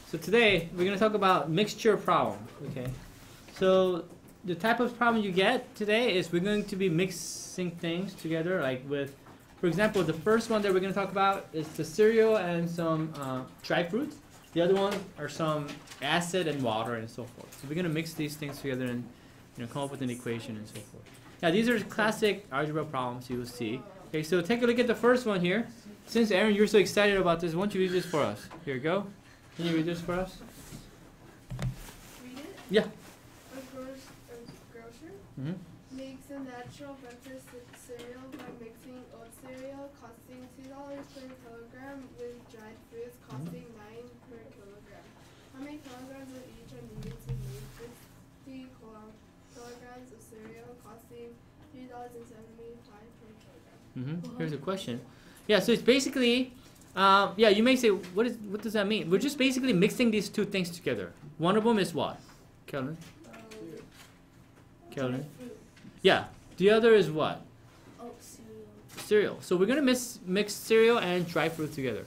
So today we're going to talk about mixture problem. Okay. So the type of problem you get today is we're going to be mixing things together, like with, for example, the first one that we're going to talk about is the cereal and some dried fruits. The other one are some acid and water and so forth. So we're going to mix these things together and come up with an equation and so forth. Yeah, these are classic algebra problems you will see. Okay, so take a look at the first one here. Since Aaron, you're so excited about this, why don't you read this for us? Here you go. Can you read this for us? Read it? Yeah. A grocer makes a natural breakfast cereal by mixing oat cereal costing $2 per kilogram with dried fruits costing $9 per kilogram. How many kilograms of each are needed to make 50 kilograms of cereal costing $3.75 per kilogram? Here's a question. Yeah, so it's basically, yeah, you may say, what does that mean? We're just basically mixing these two things together. One of them is what? Kelvin? Kelvin? Yeah. The other is what? Oh, cereal. Cereal. So we're gonna mix cereal and dry fruit together,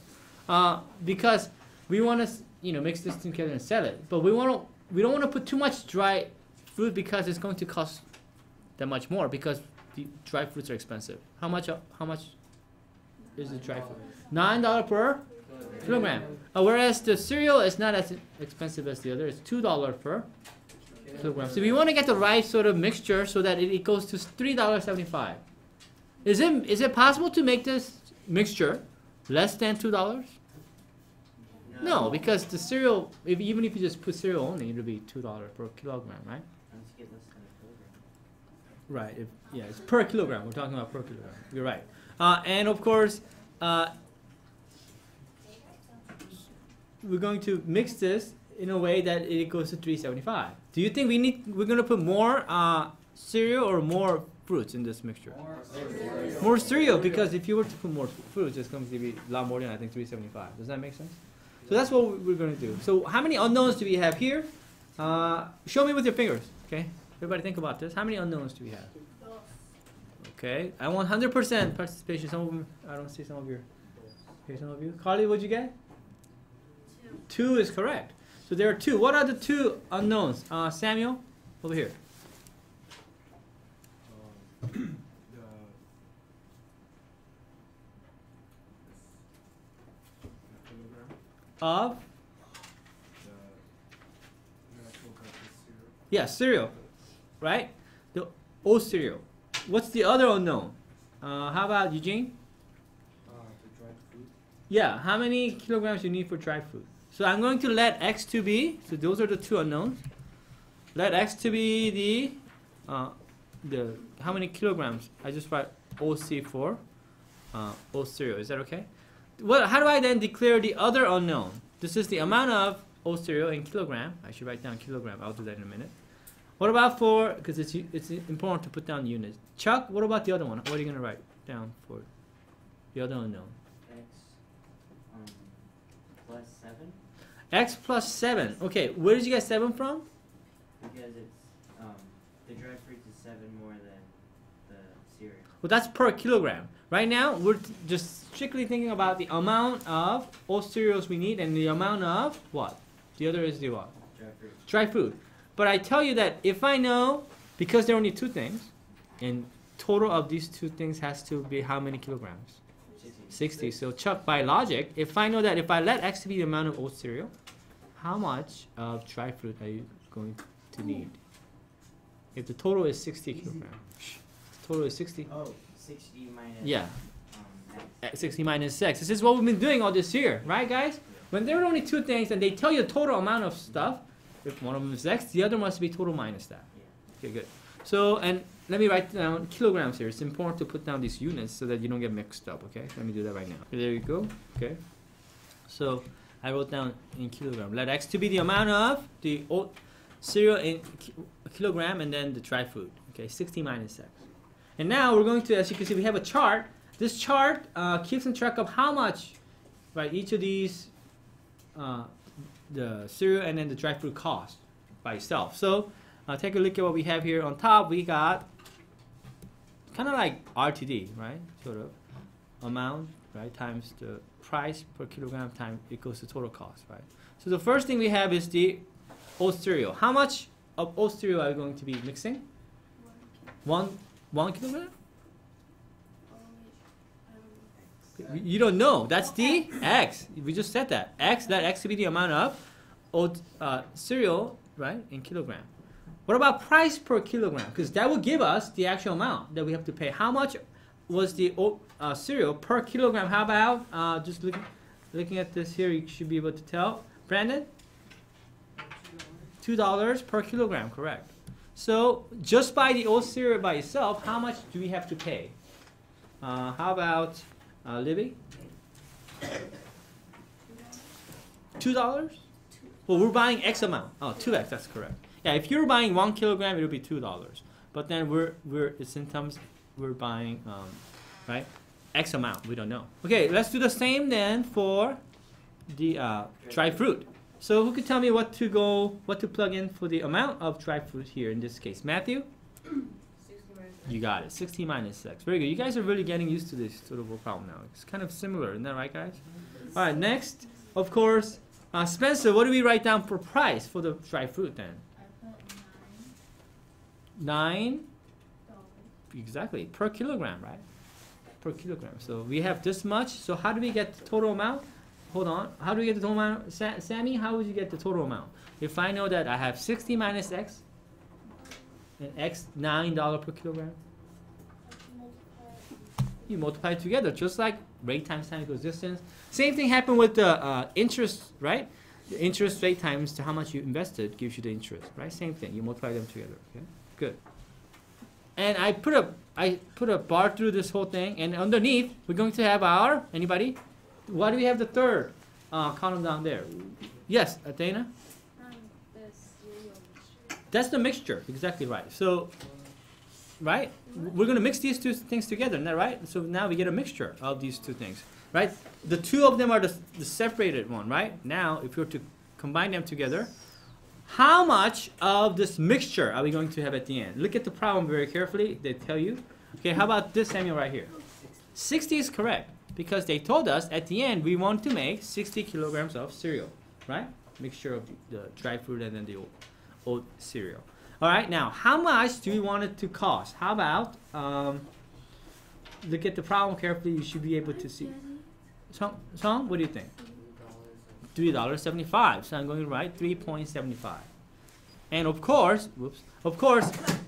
because we want to mix this together and sell it. But we don't want to put too much dry fruit because it's going to cost that much more because the dry fruits are expensive. How much is the dry fruit? $9 per kilogram. Whereas the cereal is not as expensive as the other. It's $2 per kilogram. So we want to get the right sort of mixture so that it goes to $3.75. Is it possible to make this mixture less than $2? No, because the cereal, even if you just put cereal only, it'll be $2 per kilogram, right? Right. Yeah, it's per kilogram. We're talking about per kilogram. You're right. And of course, we're going to mix this in a way that it goes to 375. Do you think we're going to put more cereal or more fruits in this mixture? More cereal, because if you were to put more fruits, it's going to be a lot more than, I think, 375. Does that make sense? So that's what we're going to do. So how many unknowns do we have here? Show me with your fingers. Okay. Everybody think about this. How many unknowns do we have? Okay. I want 100% participation. Some of them, I don't see some of your. Here, some of you. Carly, what'd you get? 2 is correct. So there are 2. What are the 2 unknowns? Samuel, over here. Of? Yeah, cereal. Right? The oat cereal. What's the other unknown? How about Eugene? The dried fruit. Yeah, how many kilograms you need for dried fruit? So I'm going to let X to be, so those are the 2 unknowns. Let X to be the how many kilograms? I just write OC for oat cereal. Is that okay? How do I then declare the other unknown? This is the amount of oat cereal in kilogram. I should write down kilogram. I'll do that in a minute. What about for, because it's important to put down units. Chuck, what about the other one? What are you going to write down for the other unknown? X plus 7. X plus 7. Okay, where did you get 7 from? Because it's the dried fruits is 7 more than the cereal. Well, that's per kilogram. Right now, we're just strictly thinking about the amount of all cereals we need and the amount of what? The other is the what? Dried fruit. Dry fruit. But I tell you that if I know, because there are only 2 things, and total of these 2 things has to be how many kilograms? 60. So Chuck, by logic, if I know that if I let X to be the amount of oat cereal, how much of dry fruit are you going to need? If the total is 60 kilograms. Total is 60. Oh, 60 minus. Yeah. X. 60 minus X. This is what we've been doing all this year, right, guys? When there are only 2 things and they tell you the total amount of stuff, if one of them is X, the other must be total minus that. Yeah. Okay, good. So, and let me write down kilograms here. It's important to put down these units so that you don't get mixed up, okay? Let me do that right now. There you go, okay? So, I wrote down in kilogram. Let X to be the amount of the oat cereal in kilogram and then the dry food, okay? 60 minus X. And now we're going to, as you can see, we have a chart. This chart keeps in track of how much, right, each of these, the cereal and then the dry fruit cost by itself. So take a look at what we have here. On top, we got kind of like RTD, right? Sort of amount right, times the price per kilogram time equals the total cost, right? So the first thing we have is the oat cereal. How much of oat cereal are we going to be mixing? 1 kilogram? You don't know. That's the X. We just said that. X, that X will be the amount of oat cereal, right, in kilogram. What about price per kilogram? Because that will give us the actual amount that we have to pay. How much was the oat cereal per kilogram? How about, just looking at this here, you should be able to tell. Brandon? $2 per kilogram, correct. So just by the oat cereal by itself, how much do we have to pay? How about Libby? $2? Well, we're buying X amount. Oh, 2X, that's correct. Yeah, if you're buying 1 kilogram, it'll be $2. But then it's in terms, we're buying, right, X amount. We don't know. Okay, let's do the same then for the dried fruit. So who could tell me what to plug in for the amount of dried fruit here in this case? Matthew? 60 minus X. You got it. 60 minus X. Very good. You guys are really getting used to this sort of problem now. It's kind of similar, isn't that right, guys? All right, next, of course, Spencer, what do we write down for price for the dried fruit then? I put $9? $9. Exactly. Per kilogram, right? Per kilogram. So we have this much. So how do we get the total amount? Hold on. How do we get the total amount? Sammy, how would you get the total amount? If I know that I have 60 minus X, and X $9 per kilogram, you multiply it together, just like rate times time equals distance. Same thing happened with the interest, right? The interest rate times to how much you invested gives you the interest, right? Same thing. You multiply them together. Okay, good. And I put a bar through this whole thing, and underneath we're going to have our anybody. Why do we have the third column down there? Yes, Dana? The cereal mixture. That's the mixture, exactly right. So, right? We're going to mix these two things together, isn't that right? So now we get a mixture of these two things, right? The two of them are the separated one, right? Now, if we were to combine them together, how much of this mixture are we going to have at the end? Look at the problem very carefully. They tell you. Okay, how about this Samuel right here? 60 is correct. Because they told us at the end we want to make 60 kilograms of cereal, right? Mixture of the dried fruit and then the oat cereal. All right, now how much do we want it to cost? How about look at the problem carefully. You should be able to see. Song, what do you think? $3.75. So I'm going to write 3.75. And of course,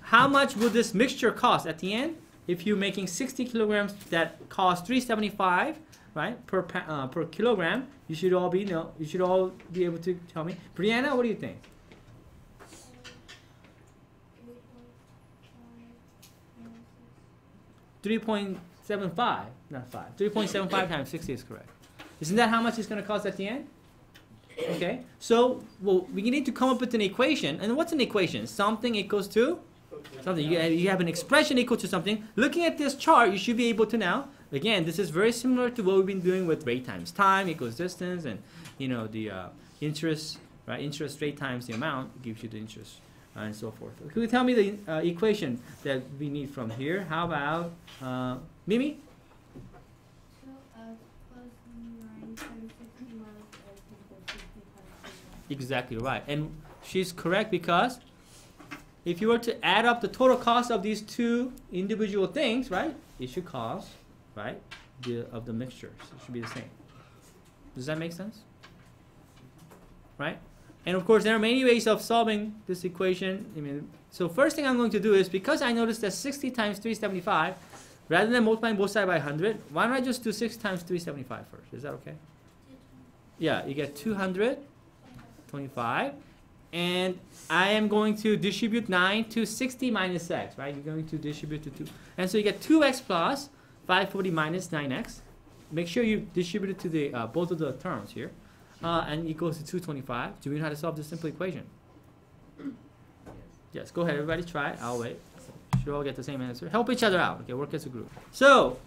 how much will this mixture cost at the end? If you're making 60 kilograms that cost $3.75, right, per kilogram, you should all be able to tell me. Brianna, what do you think? 3.75, not 5. 3.75 times 60 is correct. Isn't that how much it's going to cost at the end? Okay. So, well, we need to come up with an equation. And what's an equation? Something equals to something. You have an expression equal to something. Looking at this chart, you should be able to now. Again, this is very similar to what we've been doing with rate times time equals distance, and the interest, right? Interest rate times the amount gives you the interest, and so forth. Could you tell me the equation that we need from here? How about Mimi? So plus 9 times 60 minus X equals 60 times 3. Exactly right, and she's correct because if you were to add up the total cost of these two individual things, right, it should cost, right, of the mixtures. It should be the same. Does that make sense? Right? And of course, there are many ways of solving this equation. So first thing I'm going to do is, because I noticed that 60 times 375, rather than multiplying both sides by 100, why don't I just do 6 times 375 first? Is that okay? Yeah, you get 225. And I am going to distribute 9 to 60 minus x, right? You're going to distribute to 2. And so you get 2x plus 540 minus 9x. Make sure you distribute it to the both of the terms here. And equals to 225. Do we know how to solve this simple equation? Yes, go ahead. Everybody try it. I'll wait. Should all get the same answer. Help each other out. Okay, work as a group. So,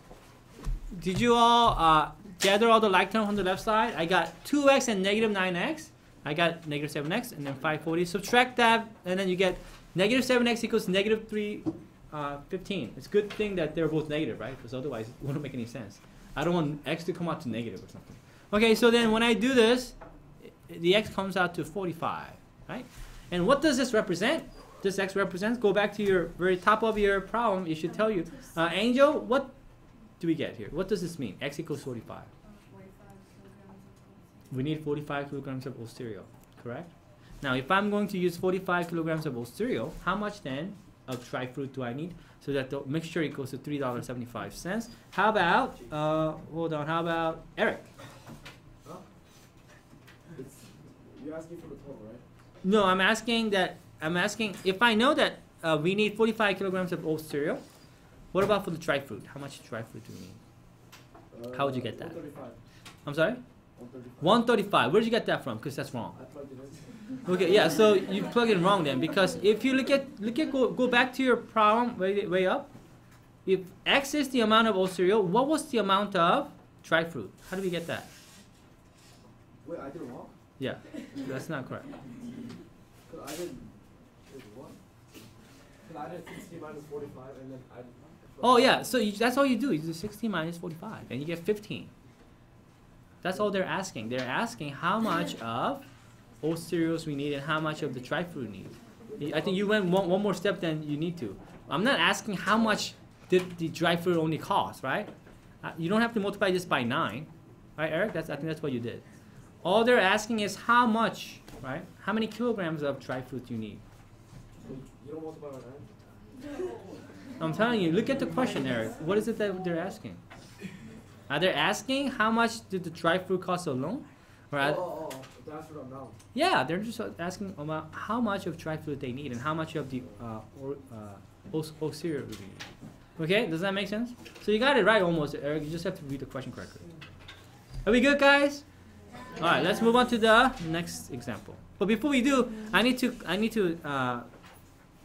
did you all gather all the like terms on the left side? I got 2x and negative 9x. I got negative 7x and then 540. Subtract that, and then you get negative 7x equals negative 315. It's a good thing that they're both negative, right? Because otherwise it wouldn't make any sense. I don't want x to come out to negative or something. Okay, so then when I do this, the x comes out to 45, right? And what does this represent? This x represents, go back to your very top of your problem, it should tell you. Angel, what do we get here? What does this mean? X equals 45. 45 kilograms. We need 45 kilograms of oat cereal, correct? Now, if I'm going to use 45 kilograms of oat cereal, how much then of dry fruit do I need? So that the mixture equals to $3.75. How about, hold on, how about Eric? Huh? You're asking for the total, right? No, I'm asking if I know that we need 45 kilograms of oat cereal, what about for the dry fruit? How much dry fruit do we need? How would you get that? 135. I'm sorry? 135. 135. Where did you get that from? Because that's wrong. I plugged it in. Okay, yeah, so you plug it wrong then, because if you go back to your problem way up. If x is the amount of oat cereal, what was the amount of dry fruit? How do we get that? Wait, I did it wrong? Yeah, that's not correct. Because I did what? Because I did 60 minus 45 and then I... Oh yeah, so that's all you do. You do 16 minus 45 and you get 15. That's all they're asking. They're asking how much of oat cereals we need and how much of the dry fruit we need. I think you went one more step than you need to. I'm not asking how much did the dry fruit only cost, right? You don't have to multiply this by 9, right, Eric? I think that's what you did. All they're asking is how much, right? How many kilograms of dry fruit you need. So you don't multiply by 9? I'm telling you, look at the question, Eric. What is it that they're asking? Are they asking how much did the dry fruit cost alone? Or That's what I'm now. yeah, they're just asking about how much of dry fruit they need and how much of the oat cereal we need. Okay, does that make sense? So you got it right almost, Eric. You just have to read the question correctly. Are we good, guys? All right, let's move on to the next example. But before we do, I need to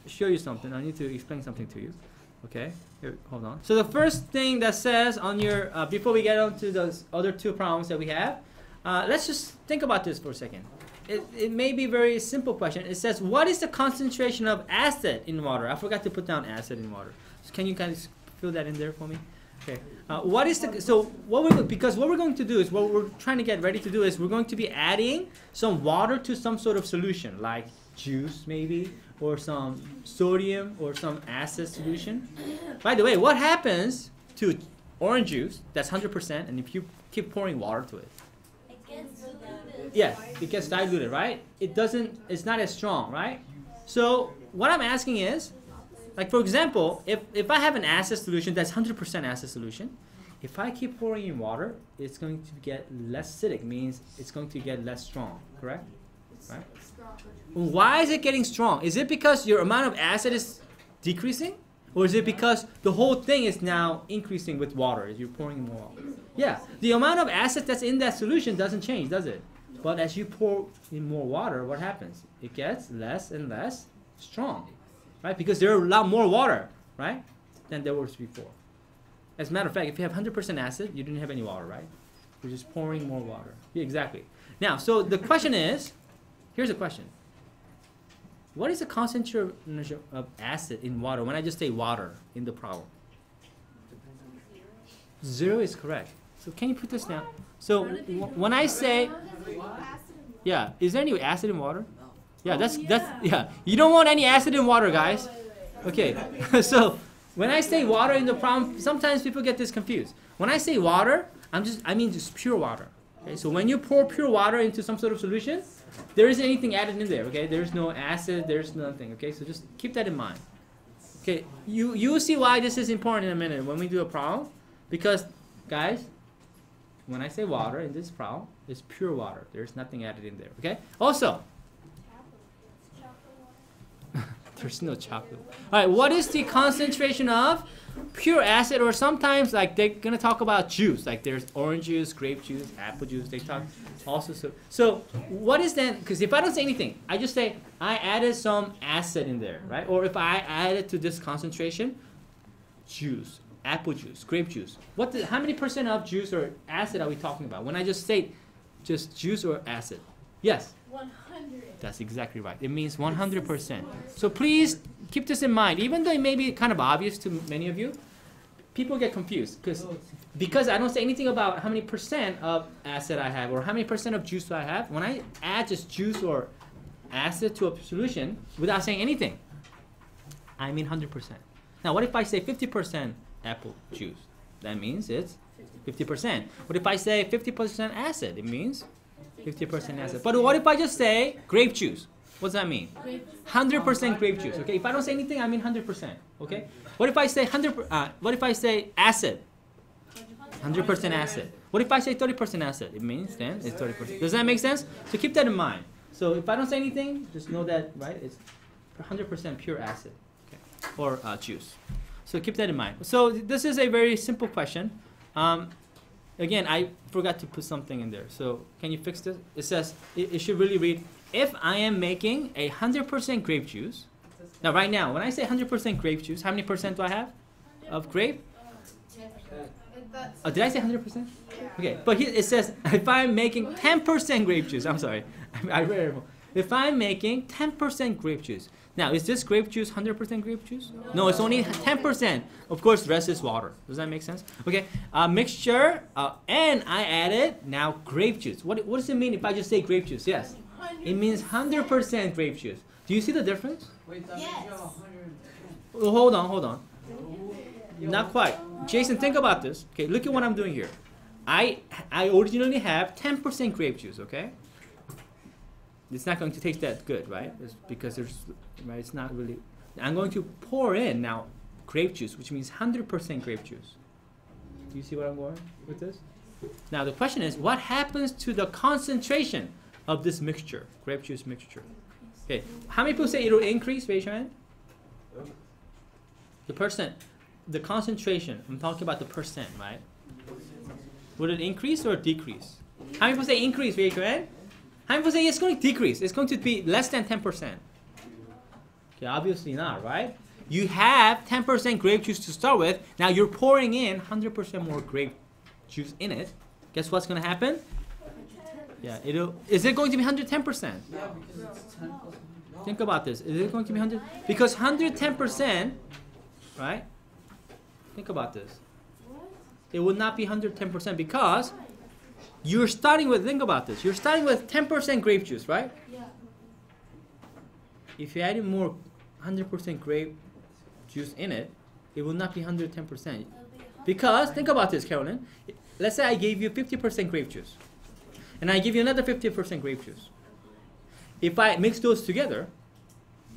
show you something. I need to explain something to you. Okay, here, hold on. So the first thing that says on your before we get on to those other two problems that we have, let's just think about this for a second. It may be a very simple question. It says, what is the concentration of acid in water? I forgot to put down acid in water. So can you guys fill that in there for me? Okay. What is the because what we're going to do is what we're trying to get ready to do is we're going to be adding some water to some sort of solution like juice maybe or some sodium or some acid solution. By the way, what happens to orange juice that's 100% and if you keep pouring water to it? It gets diluted. Yeah, it gets diluted, right? It's not as strong, right? So what I'm asking is, like for example, if I have an acid solution that's 100% acid solution, if I keep pouring in water, it's going to get less acidic, means it's going to get less strong, correct? Right? Why is it getting strong? Is it because your amount of acid is decreasing? Or is it because the whole thing is now increasing with water as you're pouring in more water? Yeah, the amount of acid that's in that solution doesn't change, does it? But as you pour in more water, what happens? It gets less and less strong, right? Because there are a lot more water, right, than there was before. As a matter of fact, if you have 100% acid, you didn't have any water, right? You're just pouring more water. Yeah, exactly. Now, so the question is, here's the question. What is the concentration of acid in water when I just say water in the problem? 0 is correct. So can you put this down? So when I say, yeah, is there any acid in water? Yeah, that's yeah. You don't want any acid in water, guys. Okay, so when I say water in the problem, sometimes people get this confused. When I say water, I mean just pure water. Okay, so when you pour pure water into some sort of solution, there isn't anything added in there. Okay, there's no acid, there's nothing. Okay, so just keep that in mind. Okay, you will see why this is important in a minute when we do a problem, because guys, when I say water in this problem, it's pure water. There's nothing added in there. Okay. Also, there's no chocolate. All right. What is the concentration of pure acid? Or sometimes like they're gonna talk about juice. Like there's orange juice, grape juice, apple juice. They talk also. So what is then? Because if I don't say anything, I just say I added some acid in there, right? Or if I added to this concentration, juice, apple juice, grape juice. How many percent of juice or acid are we talking about? When I just say just juice or acid? Yes. 100. That's exactly right. It means 100%. So please keep this in mind. Even though it may be kind of obvious to many of you, people get confused because I don't say anything about how many percent of acid I have or how many percent of juice do I have. When I add just juice or acid to a solution without saying anything, I mean 100%. Now, what if I say 50% apple juice? That means it's 50%. What if I say 50% acid? It means 50% acid. But what if I just say grape juice? What does that mean? 100% grape juice. Okay. If I don't say anything, I mean 100%. Okay. What if I say what if I say acid? 100% acid. What if I say 30% acid? It means then it's 30%. Does that make sense? So keep that in mind. So if I don't say anything, just know that, right? It's 100% pure acid, okay, or juice. So keep that in mind. So this is a very simple question. Again, I forgot to put something in there. So can you fix this? It says it should really read: if I am making 100% grape juice. Now, right now, when I say 100% grape juice, how many percent do I have of grape? Oh, did I say 100%? Okay, but here it says if I'm making 10% grape juice. I'm sorry, I read it wrong. If I'm making 10% grape juice. Now, is this grape juice 100% grape juice? No, it's only 10%. Of course, the rest is water. Does that make sense? Okay, mixture, and I added now grape juice. What does it mean if I just say grape juice? Yes, it means 100% grape juice. Do you see the difference? Yes. Oh, hold on. Not quite. Jason, think about this. Okay, look at what I'm doing here. I originally have 10% grape juice, okay? It's not going to taste that good, right? It's because it's not really. I'm going to pour in now grape juice, which means 100% grape juice. Do you see where I'm going with this? Now the question is, what happens to the concentration of this mixture, grape juice mixture? Okay, how many people say it will increase? Raise your hand. The concentration. I'm talking about the percent, right? Would it increase or decrease? How many people say increase? Raise your hand. How many people say it's going to decrease? It's going to be less than 10%. Okay, obviously not, right? You have 10% grape juice to start with. Now you're pouring in 100% more grape juice in it. Guess what's going to happen? Yeah, is it going to be 110%? Yeah, because it's 10 plus. No. Think about this. Is it going to be 100? Because 110%, right? Think about this. It would not be 110% because you're starting with, think about this. You're starting with 10% grape juice, right? Yeah. If you add in more 100% grape juice in it, it will not be 110%. Because, think about this, Carolyn. Let's say I gave you 50% grape juice. And I give you another 50% grape juice. If I mix those together,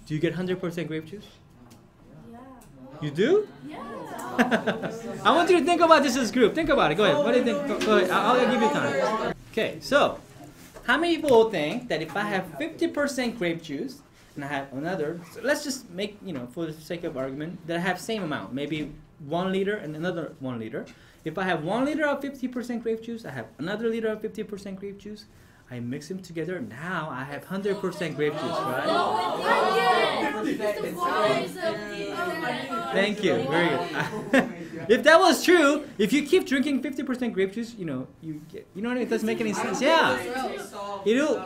do you get 100% grape juice? Yeah. You do? Yeah. I want you to think about this as a group. Think about it. Go ahead. What do you think? Go ahead. I'll give you time. Okay, so how many people think that if I have 50% grape juice and I have another, so let's just make, for the sake of argument, that I have same amount, maybe 1 liter and another 1 liter. If I have 1 liter of 50% grape juice, I have another liter of 50% grape juice. I mix them together. Now I have 100% grape juice, right? Thank you. Very good. If that was true, if you keep drinking 50% grape juice, you get, what it doesn't make any sense. Yeah.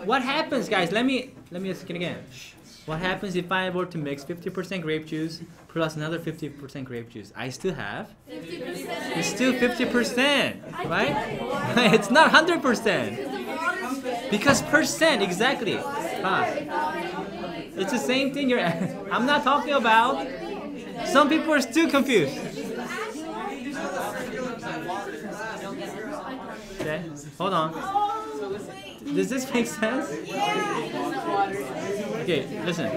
What happens, guys? Let me ask it again. What happens if I were to mix 50% grape juice plus another 50% grape juice? I still have 50%. It's still 50%, right? It's not 100%. Because percent, exactly. It's the same thing. I'm not talking about. Some people are still confused. Okay, hold on. Does this make sense? Okay, listen.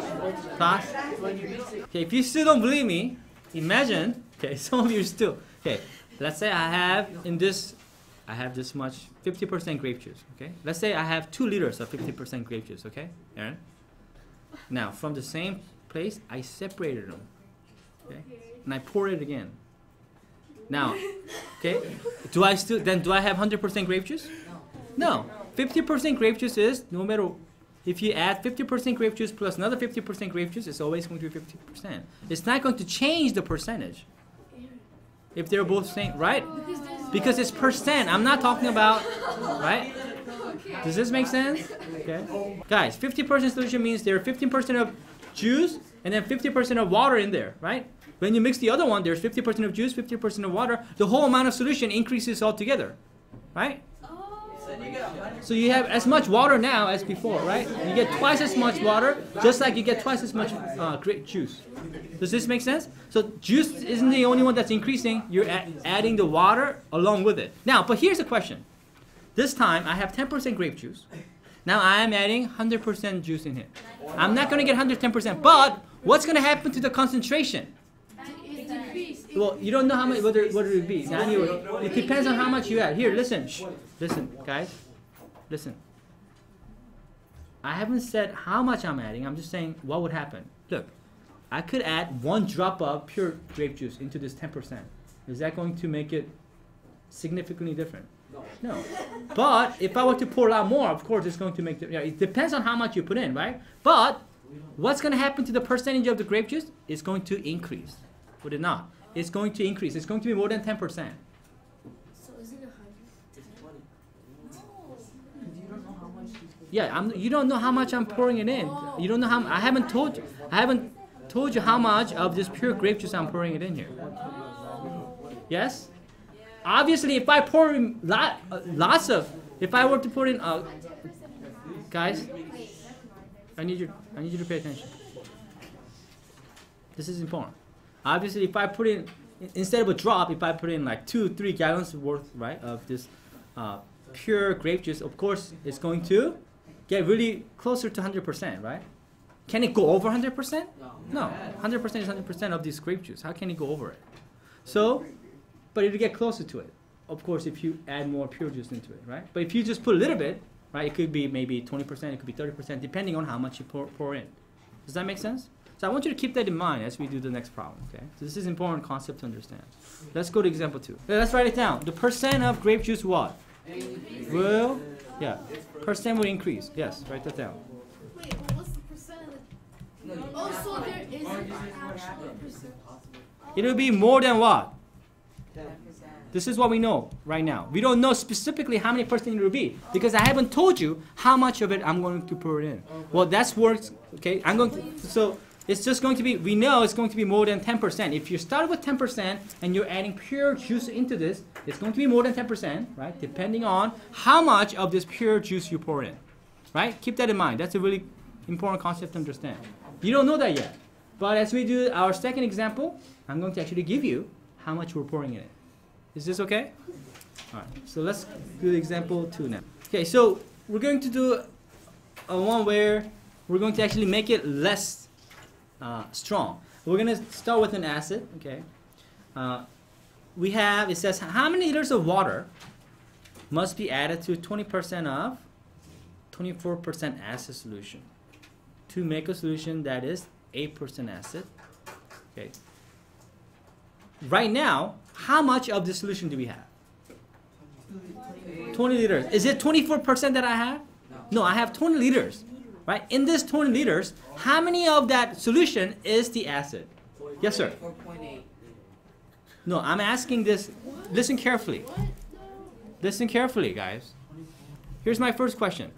Class. Okay, if you still don't believe me, imagine. Okay, some of you still. Okay, let's say I have this much 50% grape juice, okay? Let's say I have 2 liters of 50% grape juice, okay, Aaron? Now, from the same place, I separated them, okay? And I pour it again. Now, okay, do I have 100% grape juice? No. 50% grape juice is, no matter, if you add 50% grape juice plus another 50% grape juice, it's always going to be 50%. It's not going to change the percentage. If they're both same, right? Because it's percent. I'm not talking about, right? Does this make sense? Okay. Guys, 50% solution means there are 15% of juice and then 50% of water in there, right? When you mix the other one, there's 50% of juice, 50% of water. The whole amount of solution increases altogether, right? So you have as much water now as before, right? You get twice as much water, just like you get twice as much grape juice. Does this make sense? So juice isn't the only one that's increasing. You're adding the water along with it. Now, but here's the question. This time, I have 10% grape juice. Now I am adding 100% juice in here. I'm not going to get 110%, but what's going to happen to the concentration? Well, you don't know how much, what it would be. Now, anyway, it depends on how much you add. Here, listen. Shh. Listen, guys. Listen. I haven't said how much I'm adding. I'm just saying what would happen. Look, I could add 1 drop of pure grape juice into this 10%. Is that going to make it significantly different? No. But if I were to pour a lot more, of course, it's going to make it depends on how much you put in, right? But what's going to happen to the percentage of the grape juice? It's going to increase. Would it not? It's going to increase. It's going to be more than 10%. So is it 100? You don't know how much. Yeah, you don't know how much I'm pouring it in. You don't know how. I haven't told you how much of this pure grape juice I'm pouring it in here. Yes. Obviously, if I pour in if I were to pour in, guys, I need you to pay attention. This is important. Obviously, if I put in, instead of a drop, if I put in like 2-3 gallons worth, right, of this pure grape juice, of course, it's going to get really closer to 100%, right? Can it go over 100%? No. 100% is 100% of this grape juice. How can it go over it? So, but it'll get closer to it. Of course, if you add more pure juice into it, right? But if you just put a little bit, right, it could be maybe 20%, it could be 30%, depending on how much you pour in. Does that make sense? So I want you to keep that in mind as we do the next problem, okay? So this is an important concept to understand. Let's go to example 2. Let's write it down. The percent of grape juice what? Will, yeah, percent will increase. Yes, write that down. Wait, what's the percent of the... Oh, so there is an actual percent. It'll be more than what? This is what we know right now. We don't know specifically how many percent it will be because I haven't told you how much of it I'm going to pour in. Well, that's works, okay? So it's just going to be, we know it's going to be more than 10%. If you start with 10% and you're adding pure juice into this, it's going to be more than 10%, right? Depending on how much of this pure juice you pour in, right? Keep that in mind. That's a really important concept to understand. You don't know that yet. But as we do our second example, I'm going to actually give you how much we're pouring in it. Is this okay? All right, so let's do example 2 now. Okay, so we're going to do one where we're going to actually make it less strong. We're going to start with an acid, okay? We have, it says, how many liters of water must be added to 20% of 24% acid solution to make a solution that is 8% acid, okay? Right now, how much of the solution do we have? 20 liters. Is it 24% that I have? No, I have 20 liters. Right? In this 20 liters, how many of that solution is the acid? Yes, sir. 4.8. No, I'm asking this. Listen carefully. Listen carefully, guys. Here's my first question.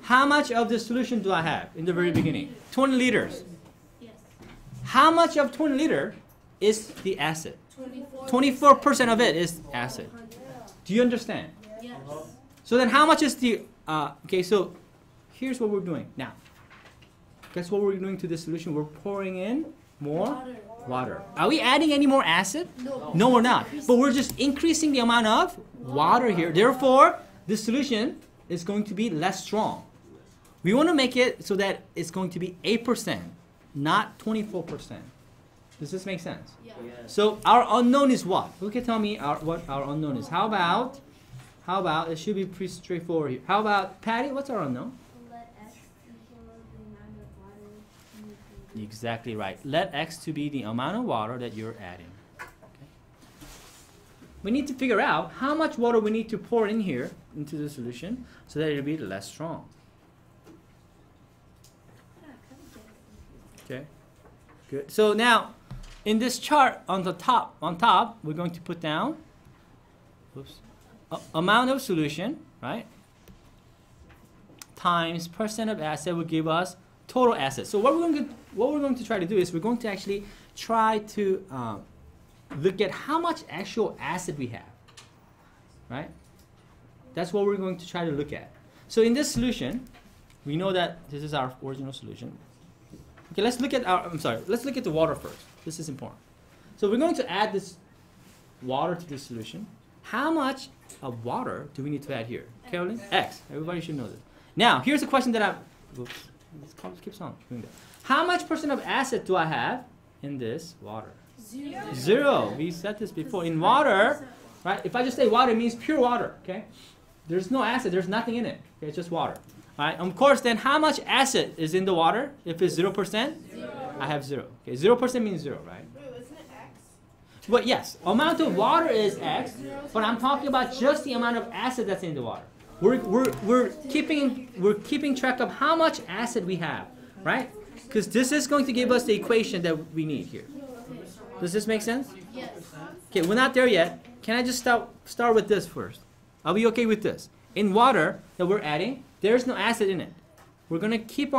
How much of the solution do I have in the very beginning? 20 liters. Yes. How much of 20 liter is the acid? 24% of it is acid. Do you understand? Yes. So then how much is the, okay, so here's what we're doing now. Guess what we're doing to this solution? We're pouring in more water. Are we adding any more acid? No. No, we're not. But we're just increasing the amount of water here. Therefore, this solution is going to be less strong. We want to make it so that it's going to be 8%, not 24%. Does this make sense? Yeah. So our unknown is what? Who can tell me what our unknown is? How about, it should be pretty straightforward here. How about, Patty, what's our unknown? Let x equal the amount of water. Exactly right. Let x to be the amount of water that you're adding. Okay. We need to figure out how much water we need to pour in here into the solution so that it'll be less strong. Okay. Good. So now, in this chart on top, we're going to put down amount of solution, right? Times percent of acid will give us total assets. So what we're going to try to do is we're going to actually try to look at how much actual asset we have, right? That's what we're going to try to look at. So in this solution, we know that this is our original solution. Okay, let's look at let's look at the water first. This is important. So we're going to add this water to this solution. How much of water do we need to add here? Carolyn? X. Everybody should know this. Now, here's a question that oops, this keeps on doing that. How much percent of asset do I have in this water? 0. 0. We said this before. In water, right? If I just say water, it means pure water, okay? There's no acid. There's nothing in it. Okay, it's just water. All right. Of course, then how much acid is in the water? If it's 0%, 0. I have 0. Okay, 0% means 0, right? Wait, wasn't it X? Well, yes, amount of water is X, but I'm talking about just the amount of acid that's in the water. We're keeping track of how much acid we have, right? Because this is going to give us the equation that we need here. Does this make sense? Yes. Okay, we're not there yet. Can I just start with this first? Are we okay with this? In water that we're adding, there's no acid in it. We're gonna keep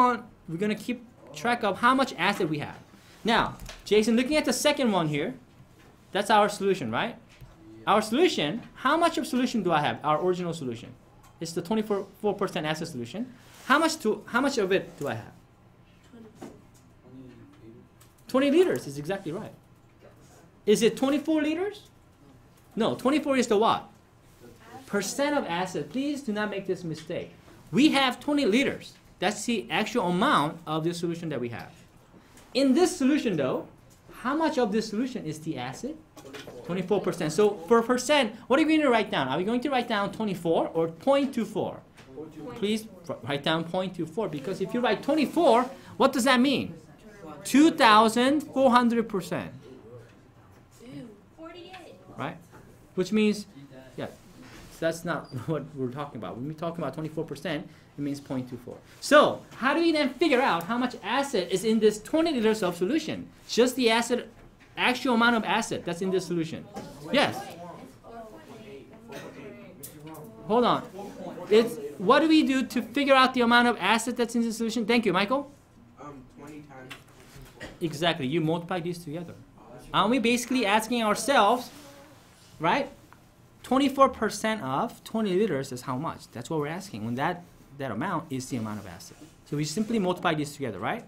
track of how much acid we have. Now, Jason, looking at the second one here, that's our solution, right? Our solution, how much of solution do I have? Our original solution. It's the 24% acid solution. How much of it do I have? 20 liters is exactly right. Is it 24 liters? No, 24 is the what? Percent of acid. Please do not make this mistake. We have 20 liters. That's the actual amount of the solution that we have. In this solution though, how much of this solution is the acid? 24%. So for percent, what are we going to write down? Are we going to write down 24 or 0.24? Please write down 0.24, because if you write 24, what does that mean? 2,400%. 48. Right? Which means, yeah, that's not what we're talking about. When we talk about 24%, it means 0.24. So how do we then figure out how much acid is in this 20 liters of solution? Just the acid, actual amount of acid that's in this solution. Yes. Hold on. What do we do to figure out the amount of acid that's in the solution? Thank you, Michael. 20 times. Exactly. You multiply these together. Aren't we basically asking ourselves, right? 24% of 20 liters is how much? That's what we're asking. When that amount is the amount of acid. So we simply multiply these together, right?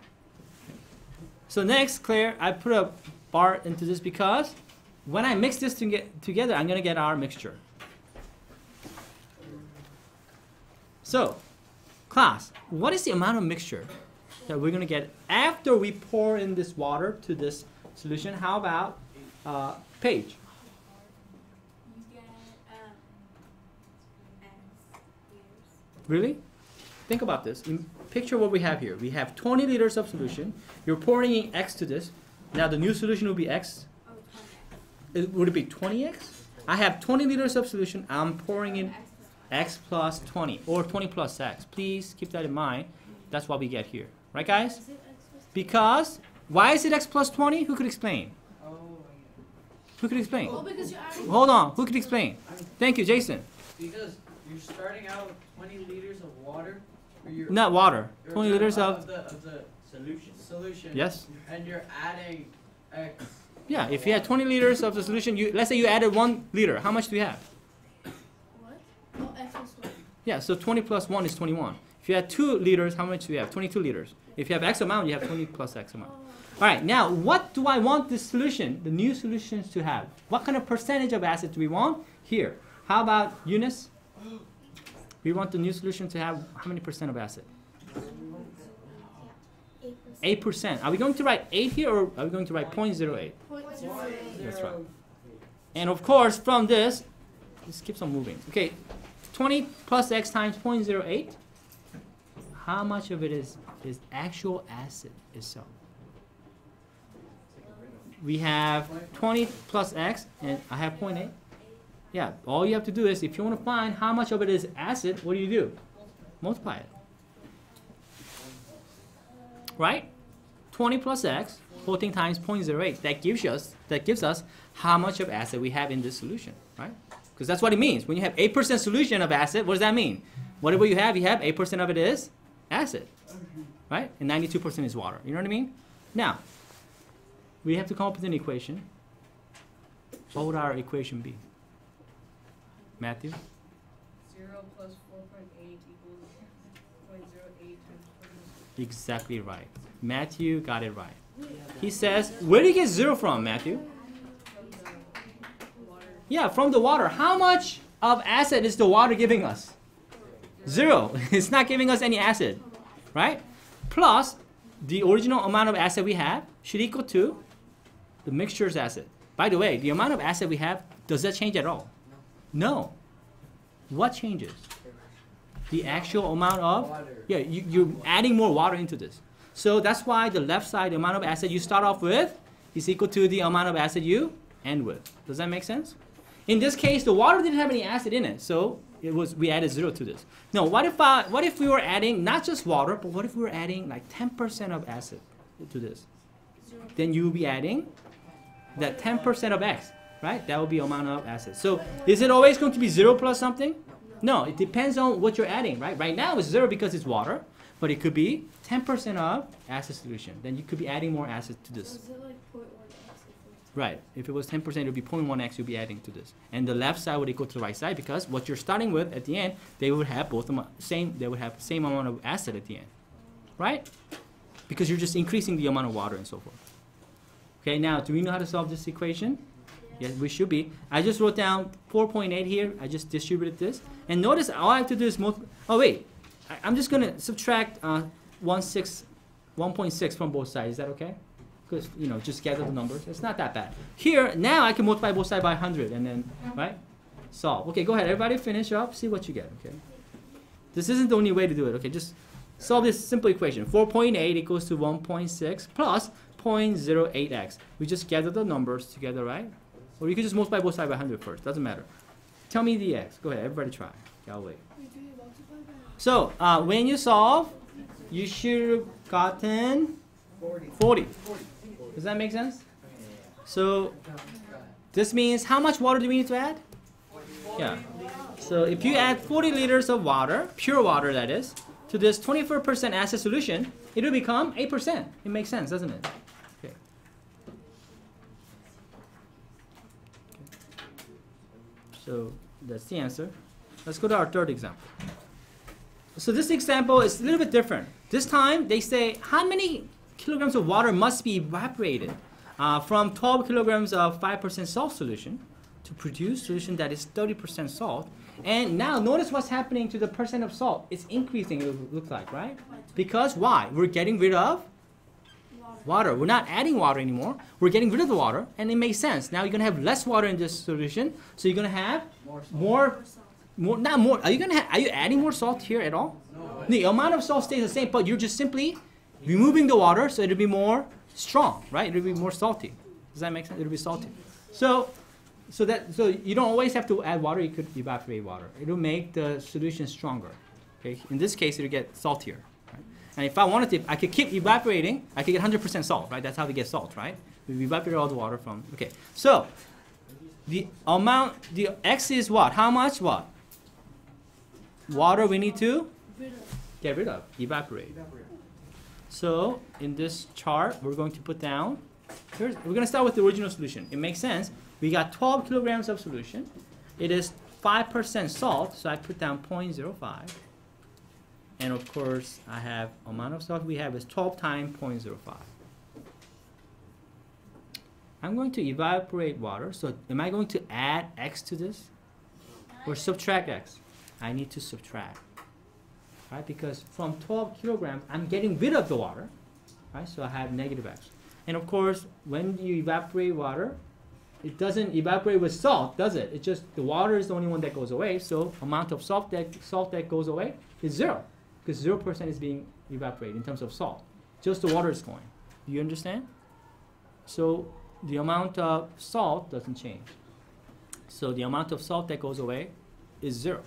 So next, Claire, I put a bar into this because when I mix this together, I'm going to get our mixture. So, class, what is the amount of mixture that we're going to get after we pour in this water to this solution? How about Paige? You get X years. Really? Think about this. Picture what we have here. We have 20 liters of solution. You're pouring in X to this. Now the new solution will be X. Oh, 20X. Would it be 20X? I have 20 liters of solution. I'm pouring in X plus 20 or 20 plus X. Please keep that in mind. That's what we get here. Right, guys? Because, why is it X plus 20? Who could explain? Who could explain? Well, because you're adding. Hold on. Who could explain? Thank you, Jason. Because you're starting out with 20 liters of water. Or you're, Not water. or 20 no, liters of of... the Solution. solution. Yes. And you're adding X. Yeah, if you had 20 liters of the solution, let's say you added 1 liter. How much do you have? What? Oh, X plus 1. Yeah, so 20 plus 1 is 21. If you had 2 liters, how much do you have? 22 liters. If you have X amount, you have 20 plus X amount. All right, now what do I want this solution, the new solutions to have? What kind of percentage of acid do we want? Here. How about Eunice? We want the new solution to have how many percent of acid? 8%. Are we going to write 8 here or are we going to write 0.08? 0.08. That's right. And of course, from this keeps on moving. Okay, 20 plus X times 0.08. How much of it is actual acid itself? We have 20 plus X, and I have 0.8. Yeah, all you have to do is, if you want to find how much of it is acid, what do? Multiply it. Right? 20 plus X, 14 times 0.08. That gives us how much of acid we have in this solution, right? Because that's what it means. When you have 8% solution of acid, what does that mean? Whatever you have 8% of it is acid. right? And 92% is water. You know what I mean? Now, we have to come up with an equation. What would our equation be? Matthew? 0 plus 4.8 equals 0.08 times 4.6. Exactly right. Matthew got it right. He says, where did you get 0 from, Matthew? From the water. Yeah, from the water. How much of acid is the water giving us? 0. It's not giving us any acid, right? Plus, the original amount of acid we have should equal to the mixture's acid. By the way, the amount of acid we have, does that change at all? No. What changes? The actual amount of, yeah, you're adding more water into this. So that's why the left side, the amount of acid you start off with is equal to the amount of acid you end with. Does that make sense? In this case, the water didn't have any acid in it, so we added 0 to this. No, what if we were adding not just water, but what if we were adding like 10% of acid to this? Then you will be adding that 10% of X, right? That will be amount of acid. So is it always going to be 0 plus something? No, it depends on what you're adding, right? Right now it's 0 because it's water, but it could be 10% of acid solution. Then you could be adding more acid to this. Is it like 0.1x? Right. If it was 10%, it would be 0.1x you'll be adding to this. And the left side would equal to the right side because what you're starting with at the end, they would have both they would have the same amount of acid at the end. Right? Because you're just increasing the amount of water and so forth. Okay, now do we know how to solve this equation? Yes, we should be. I just wrote down 4.8 here. I just distributed this. And notice all I have to do is oh wait. I'm just going to subtract 1.6 from both sides. Is that okay? Because, you know, just gather the numbers. It's not that bad. Here, now I can multiply both sides by 100 and then, right? Solve. Okay, go ahead. Everybody finish up. See what you get, okay? This isn't the only way to do it, okay? Just solve this simple equation. 4.8 equals to 1.6 plus 0.08x. We just gather the numbers together, right? Or you can just multiply both sides by 100 first. Doesn't matter. Tell me the x. Go ahead. Everybody try. Okay, I'll wait. So, when you solve, you should have gotten 40. Does that make sense? So, this means how much water do we need to add? Yeah. So, if you add 40 liters of water, pure water that is, to this 24% acid solution, it will become 8%. It makes sense, doesn't it? Okay. So, that's the answer. Let's go to our third example. So this example is a little bit different. This time they say how many kilograms of water must be evaporated from 12 kilograms of 5% salt solution to produce solution that is 30% salt. And now notice what's happening to the percent of salt. It's increasing, it looks like, right? Because why? We're getting rid of water. We're not adding water anymore. We're getting rid of the water, and it makes sense. Now you're going to have less water in this solution, so you're going to have more. Not more. Are you adding more salt here at all? No. The amount of salt stays the same, but you're just simply removing the water, so it'll be more strong, right? It'll be more salty. Does that make sense? It'll be salty. So you don't always have to add water. You could evaporate water. It'll make the solution stronger. Okay. In this case, it'll get saltier. Right? And if I wanted to, I could keep evaporating. I could get 100% salt, right? That's how we get salt, right? We evaporate all the water from. Okay. So the amount, the x is what? How much? What? Water we need to get rid of, evaporate. So in this chart, we're going to put down, we're going to start with the original solution. It makes sense. We got 12 kilograms of solution. It is 5% salt, so I put down 0.05. And of course, I have amount of salt we have is 12 times 0.05. I'm going to evaporate water. So am I going to add x to this or subtract x? I need to subtract, right? Because from 12 kilograms, I'm getting rid of the water, right? So I have negative x. And of course, when you evaporate water, it doesn't evaporate with salt, does it? It's just the water is the only one that goes away. So amount of salt that goes away is 0, because 0% is being evaporated in terms of salt. Just the water is going. Do you understand? So the amount of salt doesn't change. So the amount of salt that goes away is 0.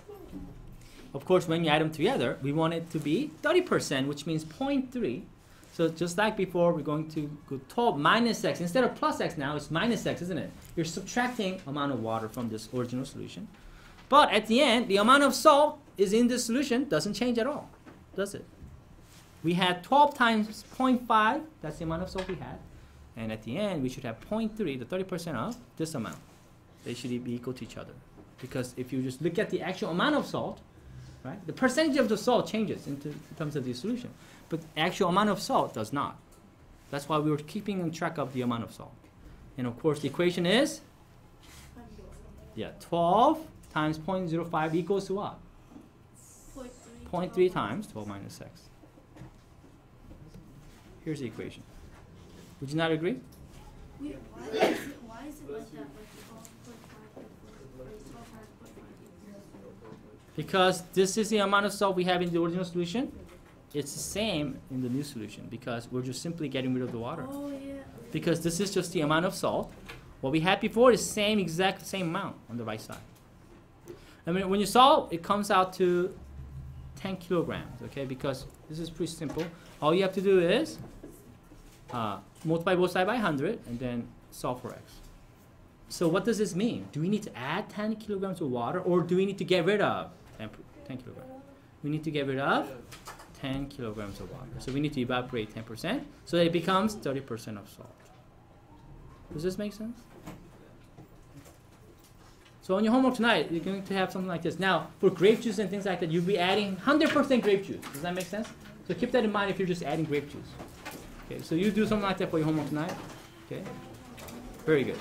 Of course, when you add them together, we want it to be 30%, which means 0.3. So just like before, we're going to go 12 minus x. Instead of plus x now, it's minus x, isn't it? You're subtracting amount of water from this original solution. But at the end, the amount of salt is in this solution doesn't change at all, does it? we had 12 times 0.5, that's the amount of salt we had. And at the end, we should have 0.3, the 30% of this amount. They should be equal to each other. Because if you just look at the actual amount of salt, right, the percentage of the salt changes in terms of the solution. But the actual amount of salt does not. That's why we were keeping track of the amount of salt. And of course, the equation is, 12 times 0.05 equals to what? 0.3 times 12 minus 6. Here's the equation. Would you not agree? Wait, why is it like that? Like 12.5 Because this is the amount of salt we have in the original solution. It's the same in the new solution because we're just simply getting rid of the water. Oh, yeah. Because this is just the amount of salt. What we had before is exact same amount on the right side. I mean, when you solve, it comes out to 10 kilograms, okay? Because this is pretty simple. All you have to do is multiply both sides by 100 and then solve for x. So what does this mean? Do we need to add 10 kilograms of water or do we need to get rid of 10 kilograms? We need to get rid of 10 kilograms of water. So we need to evaporate 10% so that it becomes 30% of salt. Does this make sense? So on your homework tonight, you're going to have something like this. Now, for grape juice and things like that, you'll be adding 100% grape juice. Does that make sense? So keep that in mind if you're just adding grape juice. Okay, so you do something like that for your homework tonight. Okay, very good.